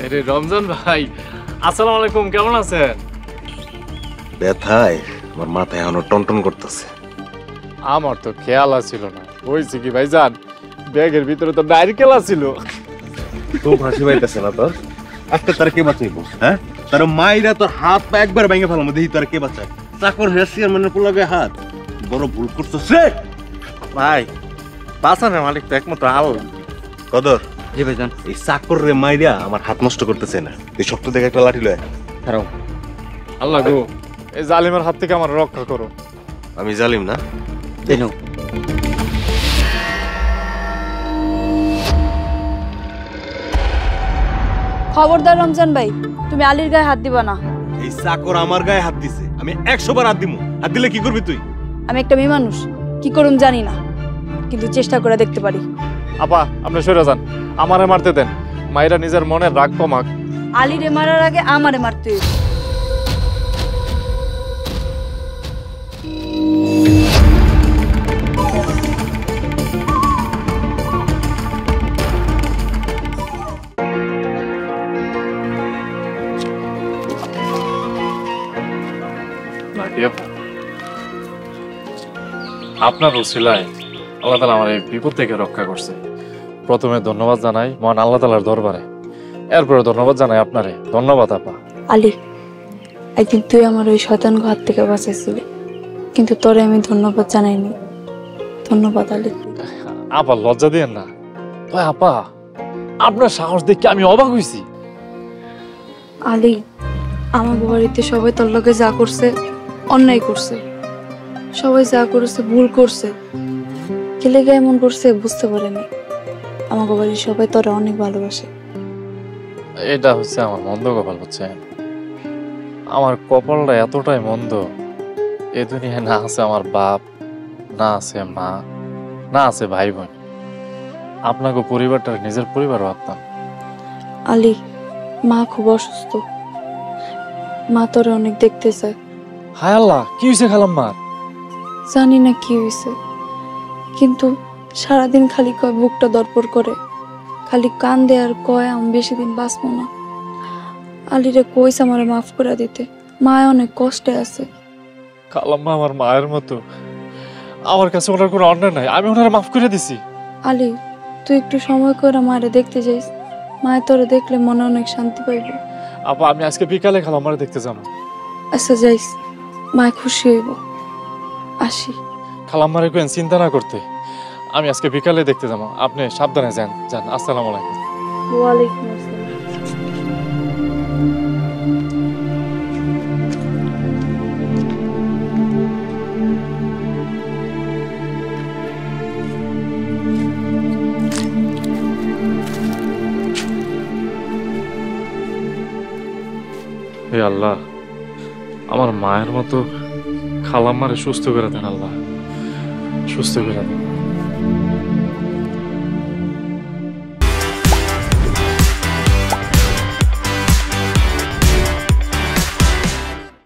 আরে রমজান ভাই, আসসালামু আলাইকুম, কেমন আছেন? ব্যথায় আমার মাথায় এখনো টনটন করতেছে। আমার তো খেয়াল ছিল না, হয়েছে কি ভাইজান, ব্যাগের ভিতরে তো নারকেল ছিল। খুব হাসি পাইতেছে না তোর? আজকে তার কে বাঁচাইবো? হ্যাঁ, তার মাইরা তোর হাত পা একবার ভেঙে ফেলাম, দেখি তোর কে বাঁচায়। চাকর হেসিয়ার মানে পোলাগে হাত, বড় ভুল করছিস রে ভাই বাঁচানোর মালিক তো একমাত্র আল্লাহ। কদর। জি ভাইজান। এই চাকর রে মাইরা আমার হাত নষ্ট করতেছে না, এই শক্ত দেখে একটা লাঠি লয়। হ্যাঁ আল্লাহ গো, এই জালিমের হাত থেকে আমার রক্ষা করো। আমি জালিম না? দেনো খবরদার রমজান ভাই, তুমি আলীর গায়ে হাত দিবা না। এই চাকর আমার গায়ে হাত দিছে, আমি 100 বার হাত দিমু। হাত দিলে কি করবি তুই? আমি একটা মেয়ে মানুষ, কি করুম জানি না, কিন্তু চেষ্টা করে দেখতে পারি। আপা আপনি সরে যান, আমারে মারতে দেন, মাইরা নিজের মনের রাগ কমাক। আলীরে মারার আগে আমারে মারতে হইব। আপনার উসিলায় আল্লাহ তাআলা আমার এই বিপদ থেকে রক্ষা করছে। প্রথমে ধন্যবাদ জানাই মহান আল্লাহ তাআলার দরবারে, এরপরে ধন্যবাদ জানাই আপনারে। ধন্যবাদ আপা। আলী, একদিন তুই আমার ওই শয়তান হাত থেকে বাঁচাইছিলি, কিন্তু তোরে আমি ধন্যবাদ জানাইনি। ধন্যবাদ আলী। আপা লজ্জা দিয়েন না। ভাই আপা, আপনার সাহস দেখে আমি অবাক হইছি। আলী, আমার বাড়িতে সবাই তোর লগে যা করছে অন্যায় করছে, সবাই যা করেছে ভুল করছে, কে লেগে এমন করছে বুঝতে পারেনি। আমার বাড়ির সবাই তোরা অনেক ভালোবাসে। এটা হচ্ছে আমার মন্দ কপাল, বুঝছেন? আমার কপালটা এতটাই মন্দ, এ দুনিয়ায় না আছে আমার বাপ, না আছে মা, না আছে ভাই বোন। আপনাকে পরিবারটা নিজের পরিবার ভাবতাম। আলী, মা খুব অসুস্থ, মা তোরে অনেক দেখতে চায়। হায় আল্লাহ, কি হয়েছে খালাম্মার? জানি না কি হয়েছে, কিন্তু সারাদিন খালি কয় বুকটা দরপড় করে, খালি কান্দে আর কয় আমি বেশি দিন বাঁচবো না। আলীরে কইছে আমারে মাফ করে দিতে, মা অনেক কষ্টে আছে। খালাম্মা আমার মায়ের মতো, আমার কাছে ওনার কোনো অন্যায় নাই, আমি ওনার মাফ করে দিছি। আলী, তুই একটু সময় করে মারে দেখতে যাইস, মায়ের তোরে দেখলে মনে অনেক শান্তি পাইবে। আপা আমি আজকে বিকালে খালাম্মারে দেখতে যাবো। আচ্ছা যাইস, মায় খুশি হইব। আসি। খালাম্মারে কেন চিন্তা না করতে, আমি আজকে বিকালে দেখতে যাবো। আপনি সাবধানে যান যান। আসসালামু আলাইকুম। ওয়ালাইকুম আসসালাম। হে আল্লাহ, আমার মায়ের মতো খালাম্মারে সুস্থ করে দেন আল্লাহ, সুস্থ করে দেন।